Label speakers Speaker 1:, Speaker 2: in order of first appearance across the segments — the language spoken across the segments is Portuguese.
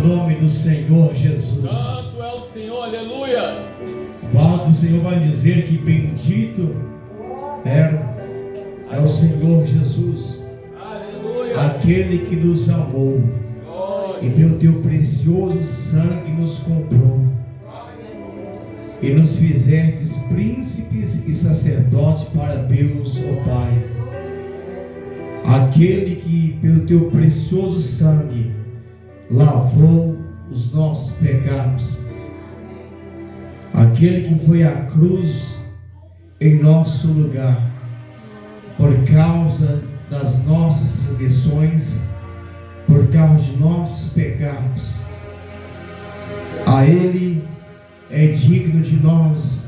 Speaker 1: nome do Senhor Jesus.
Speaker 2: Santo é o Senhor, aleluia.
Speaker 1: A palavra do Senhor vai dizer que bendito é o Senhor Jesus,
Speaker 2: Aleluia.
Speaker 1: aquele que nos amou e pelo teu precioso sangue nos comprou e nos fizestes príncipes e sacerdotes para Deus, ó Pai. Aquele que pelo teu precioso sangue lavou os nossos pecados, aquele que foi à cruz em nosso lugar, por causa das nossas transgressões, por causa de nossos pecados. A Ele é digno de nós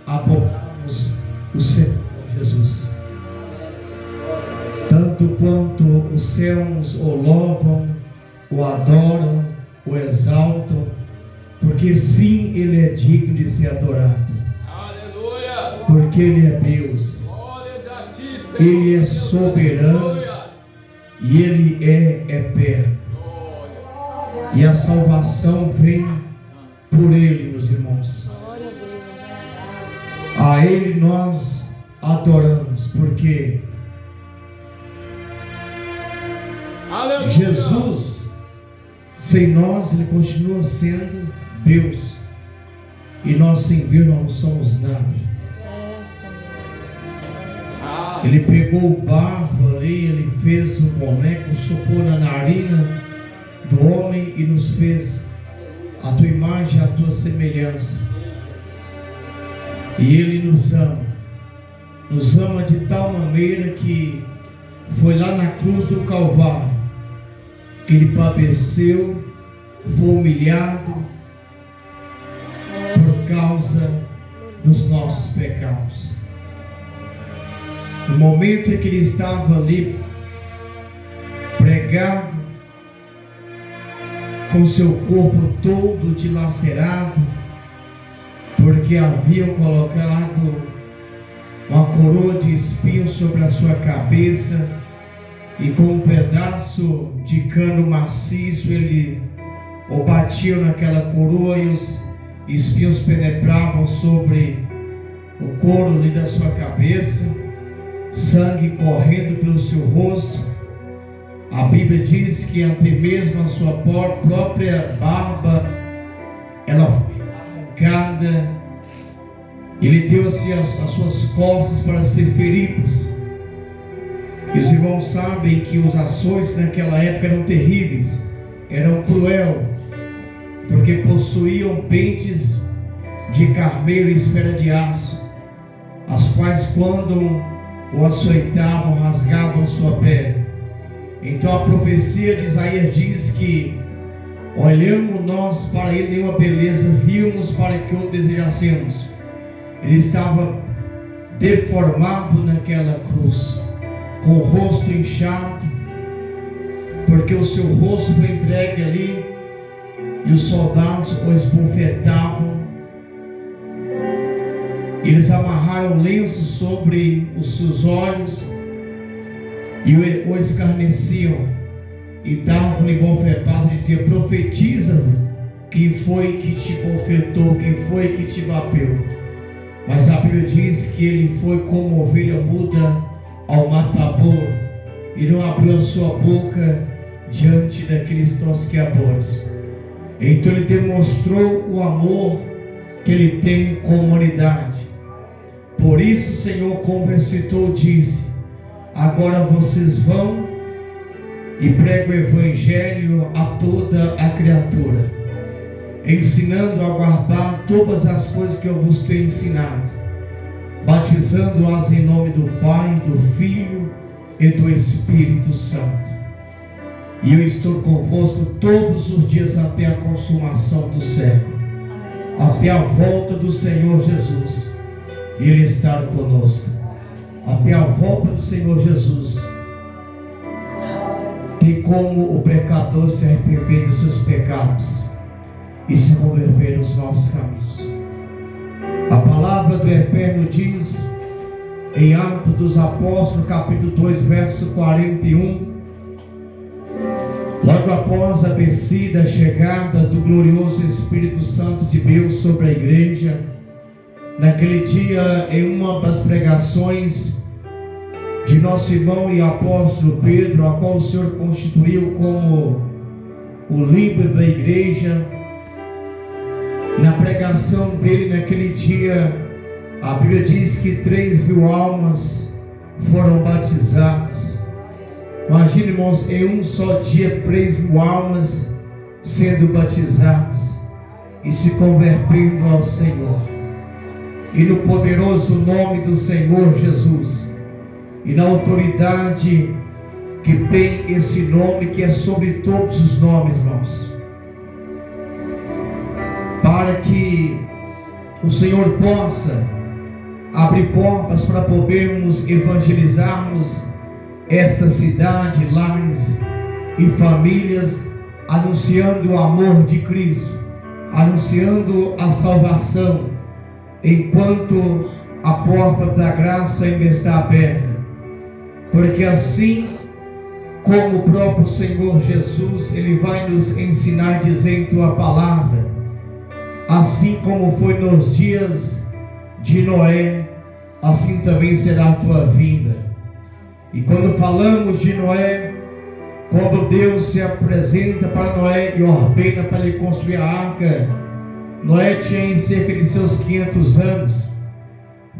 Speaker 1: adorarmos o Senhor Jesus, tanto quanto os céus o louvam, o adoram, o exaltam, porque sim, Ele é digno de ser adorado.
Speaker 2: Aleluia.
Speaker 1: Porque Ele é Deus,
Speaker 2: Glórias a ti, Senhor.
Speaker 1: Ele é soberano.
Speaker 2: Aleluia.
Speaker 1: E Ele é eterno.
Speaker 2: Glória.
Speaker 1: E a salvação vem por Ele, meus irmãos.
Speaker 3: Glória a Deus.
Speaker 1: A Ele nós adoramos, porque
Speaker 2: Aleluia.
Speaker 1: Jesus, sem nós, Ele continua sendo Deus. E nós sem Deus não somos nada. Ele pegou o barro ali, Ele fez um boneco, soprou na narina do homem e nos fez a tua imagem, a tua semelhança. E Ele nos ama de tal maneira que foi lá na cruz do Calvário que Ele padeceu, foi humilhado por causa dos nossos pecados. No momento em que Ele estava ali pregado, com seu corpo todo dilacerado, porque haviam colocado uma coroa de espinhos sobre a sua cabeça, e com um pedaço de cano maciço ele o batia naquela coroa, e os espinhos penetravam sobre o couro ali da sua cabeça, sangue correndo pelo seu rosto. A Bíblia diz que até mesmo a sua própria barba ela foi arrancada. Ele deu assim as suas costas para ser feridos. E os irmãos sabem que os açoites naquela época eram terríveis, eram cruel, porque possuíam pentes de carneiro e esfera de aço, as quais quando o açoitavam rasgavam sua pele. Então a profecia de Isaías diz que olhamos nós para ele nenhuma beleza, vimos para que o desejássemos. Ele estava deformado naquela cruz, com o rosto inchado, porque o seu rosto foi entregue ali, e os soldados o esbofetavam. Eles amarraram lenço sobre os seus olhos e o escarneciam, e davam-lhe bofetadas e diziam: profetiza-nos, quem foi que te bofetou, quem foi que te bateu? Mas a Bíblia diz que ele foi como ovelha muda ao matadouro, e não abriu a sua boca diante daqueles tosqueadores. Então ele demonstrou o amor que ele tem com a humanidade. Por isso o Senhor, como recitou, disse: agora vocês vão e pregam o Evangelho a toda a criatura, ensinando a guardar todas as coisas que eu vos tenho ensinado, batizando-as em nome do Pai, do Filho e do Espírito Santo. E eu estou convosco todos os dias até a consumação do século, até a volta do Senhor Jesus. E Ele está conosco até a volta do Senhor Jesus. Tem como o pecador se arrepender dos seus pecados e se converter nos nossos caminhos. A palavra do Eterno diz em Atos dos Apóstolos, capítulo 2, verso 41: Logo após a descida, a chegada do glorioso Espírito Santo de Deus sobre a igreja, naquele dia, em uma das pregações de nosso irmão e apóstolo Pedro, a qual o Senhor constituiu como o líder da igreja, na pregação dele naquele dia, a Bíblia diz que 3.000 almas foram batizadas. Imagine, irmãos, em um só dia 3.000 almas sendo batizadas e se convertendo ao Senhor. E no poderoso nome do Senhor Jesus, e na autoridade que tem esse nome, que é sobre todos os nomes, irmãos, para que o Senhor possa abrir portas para podermos evangelizarmos esta cidade, lares e famílias, anunciando o amor de Cristo, anunciando a salvação, enquanto a porta da graça ainda está aberta. Porque assim como o próprio Senhor Jesus, Ele vai nos ensinar dizendo a palavra, assim como foi nos dias de Noé, assim também será a tua vinda. E quando falamos de Noé, quando Deus se apresenta para Noé e ordena para ele construir a arca, Noé tinha em cerca de seus 500 anos.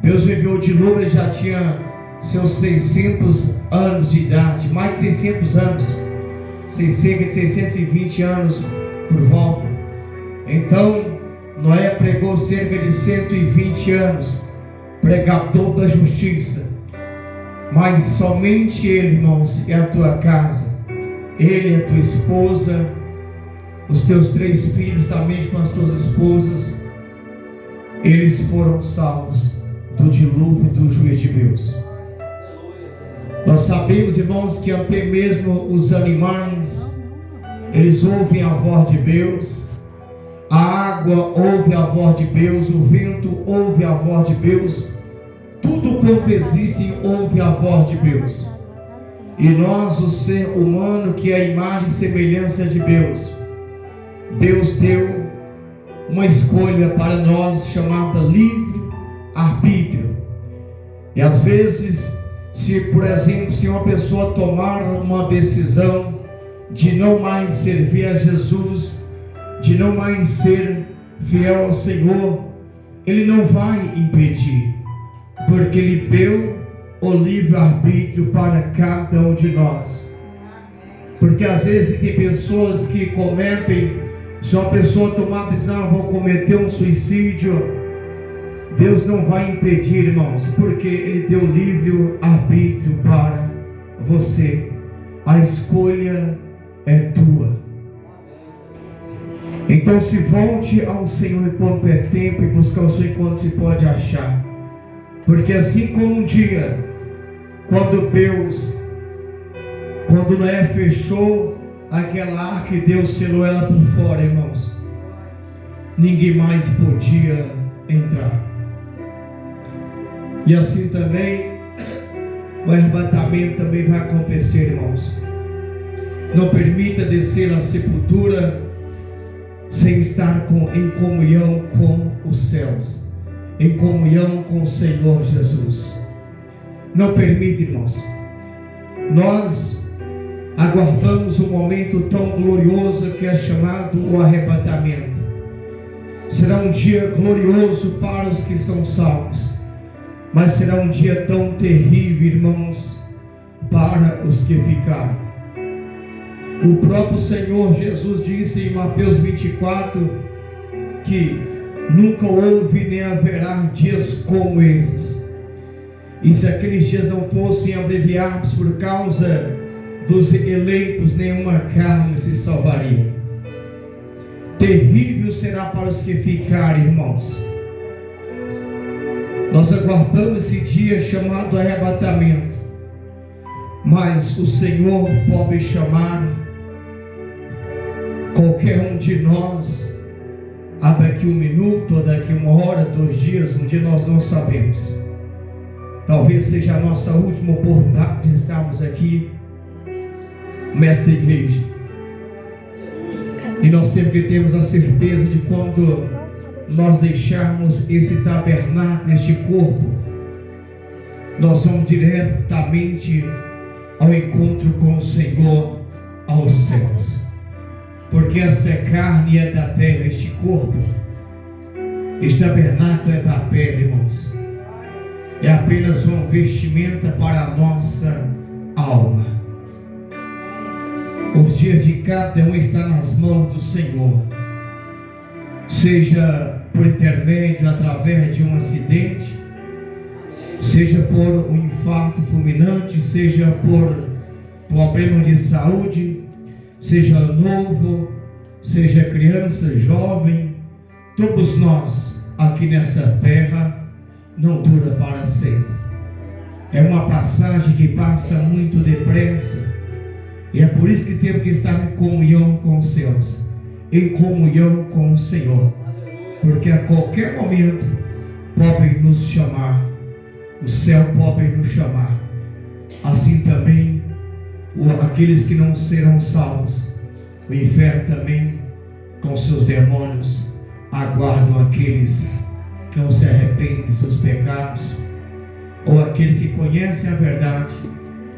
Speaker 1: Deus enviou de novo, ele já tinha seus 600 anos de idade, mais de 600 anos, cerca de 620 anos por volta. Então Noé pregou cerca de 120 anos, pregador da justiça. Mas somente ele, irmãos, e a tua casa, ele e a tua esposa, os teus 3 filhos, também com as tuas esposas, eles foram salvos do dilúvio do juízo de Deus. Nós sabemos, irmãos, que até mesmo os animais, eles ouvem a voz de Deus, a água ouve a voz de Deus, o vento ouve a voz de Deus, tudo quanto existe ouve a voz de Deus. E nós, o ser humano, que é a imagem e semelhança de Deus, Deus deu uma escolha para nós chamada livre-arbítrio. E às vezes, se por exemplo, se uma pessoa tomar uma decisão de não mais servir a Jesus, de não mais ser fiel ao Senhor, Ele não vai impedir, porque Ele deu o livre-arbítrio para cada um de nós. Porque às vezes tem pessoas que cometem, se uma pessoa tomar a decisão, vou cometer um suicídio, Deus não vai impedir, irmãos, porque Ele deu livre-arbítrio para você. A escolha é tua. Então se volte ao Senhor enquanto é tempo, e buscar o Senhor enquanto se pode achar. Porque assim como um dia, quando Noé fechou aquela arca e Deus selou ela por fora, irmãos, ninguém mais podia entrar. E assim também o arrebatamento também vai acontecer, irmãos. Não permita descer à sepultura sem estar em comunhão com os céus, em comunhão com o Senhor Jesus. Não permita, irmãos. Nós aguardamos um momento tão glorioso que é chamado o arrebatamento. Será um dia glorioso para os que são salvos, mas será um dia tão terrível, irmãos, para os que ficaram. O próprio Senhor Jesus disse em Mateus 24 que nunca houve nem haverá dias como esses. E se aqueles dias não fossem abreviados por causa dos eleitos, nenhuma carne se salvaria. Terrível será para os que ficarem, irmãos. Nós aguardamos esse dia chamado arrebatamento, mas o Senhor pode chamar qualquer um de nós daqui 1 minuto, ou daqui 1 hora, 2 dias, um dia nós não sabemos. Talvez seja a nossa última oportunidade de estarmos aqui nesta igreja. E nós sempre temos a certeza de quando nós deixarmos esse tabernáculo, este corpo, nós vamos diretamente ao encontro com o Senhor aos céus. Porque esta é carne e é da terra, este corpo, este tabernáculo é da pele, irmãos. É apenas uma vestimenta para a nossa alma. Os dias de cada um estão nas mãos do Senhor. Seja por intermédio, através de um acidente, seja por um infarto fulminante, seja por problema de saúde, seja novo, seja criança, jovem, todos nós aqui nessa terra não dura para sempre. É uma passagem que passa muito depressa, e é por isso que temos que estar em comunhão com os céus, em comunhão com o Senhor, porque a qualquer momento podem nos chamar, o céu pode nos chamar, assim também aqueles que não serão salvos, o inferno também com seus demônios aguardam aqueles que não se arrependem de seus pecados, ou aqueles que conhecem a verdade,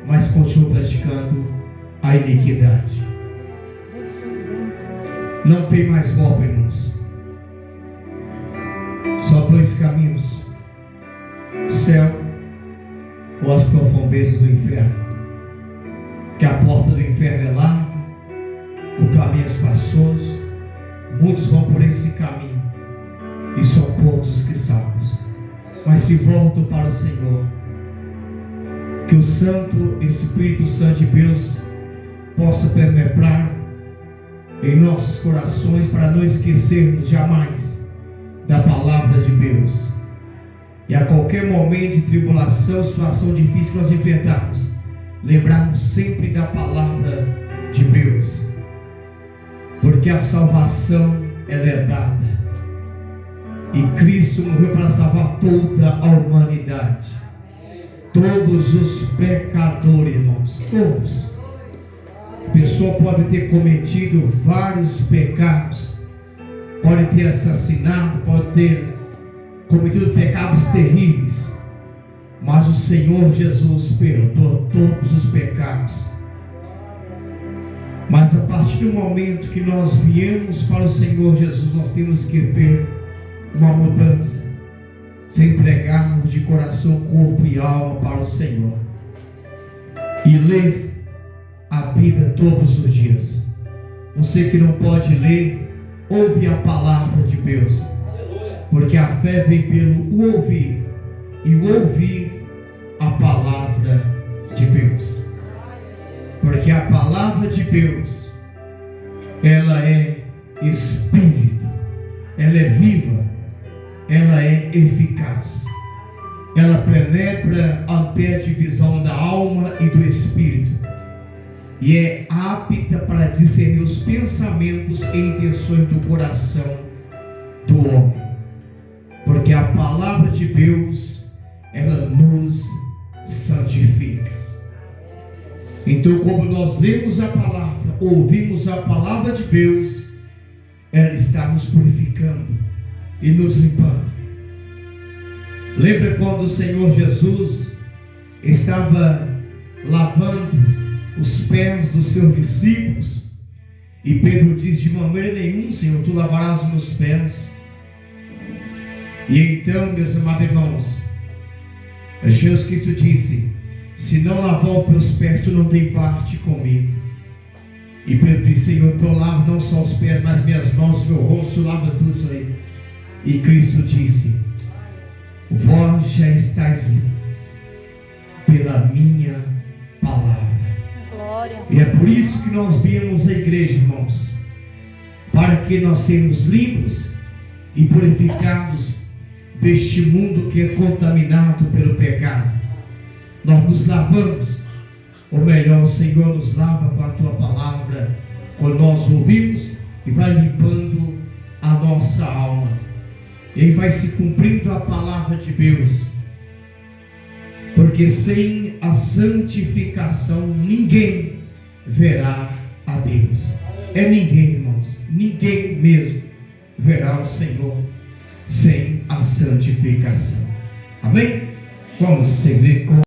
Speaker 1: mas continuam praticando a iniquidade. Não tem mais volta, irmãos. Só dois caminhos: céu ou as profundezas do inferno. Que a porta do inferno é larga, o caminho é espaçoso, muitos vão por esse caminho e são poucos que salvos. Mas se voltam para o Senhor, que o Santo Espírito Santo de Deus possa penetrar em nossos corações, para não esquecermos jamais da palavra de Deus. E a qualquer momento de tribulação, situação difícil que nós enfrentarmos, lembrarmos sempre da palavra de Deus, porque a salvação ela é dada, e Cristo morreu para salvar toda a humanidade, todos os pecadores, irmãos, todos. A pessoa pode ter cometido vários pecados, pode ter assassinado, pode ter cometido pecados terríveis, mas o Senhor Jesus perdoa todos os pecados. Mas a partir do momento que nós viemos para o Senhor Jesus, nós temos que ter uma mudança, se entregarmos de coração, corpo e alma para o Senhor, e ler a Bíblia todos os dias. Você que não pode ler, ouve a palavra de Deus, porque a fé vem pelo ouvir, e ouvir a palavra de Deus, porque a palavra de Deus ela é espírito, ela é viva, ela é eficaz, ela penetra até a divisão da alma e do espírito, e é apta para discernir os pensamentos e intenções do coração do homem, porque a palavra de Deus ela nos santifica. Então, como nós lemos a palavra, ouvimos a palavra de Deus, ela está nos purificando e nos limpando. Lembra quando o Senhor Jesus estava lavando os pés dos seus discípulos, e Pedro diz: de maneira nenhuma, Senhor, tu lavarás os meus pés. E então, meus amados irmãos, Jesus Cristo disse: se não lavar os teus pés, tu não tem parte comigo. E Pedro disse: Senhor, tu lava não só os pés, mas minhas mãos, meu rosto, lava tudo isso aí. E Cristo disse: vós já estáis limpos pela minha palavra. Glória. E é por isso que nós viemos à igreja, irmãos, para que nós sejamos limpos e purificados deste mundo que é contaminado pelo pecado. Nós nos lavamos, ou melhor, o Senhor nos lava com a tua palavra, quando nós ouvimos, e vai limpando a nossa alma, e aí vai se cumprindo a palavra de Deus, porque sem a santificação ninguém verá a Deus. É ninguém, irmão. irmãos, ninguém mesmo verá o Senhor sem a santificação. Amém? Vamos seguir com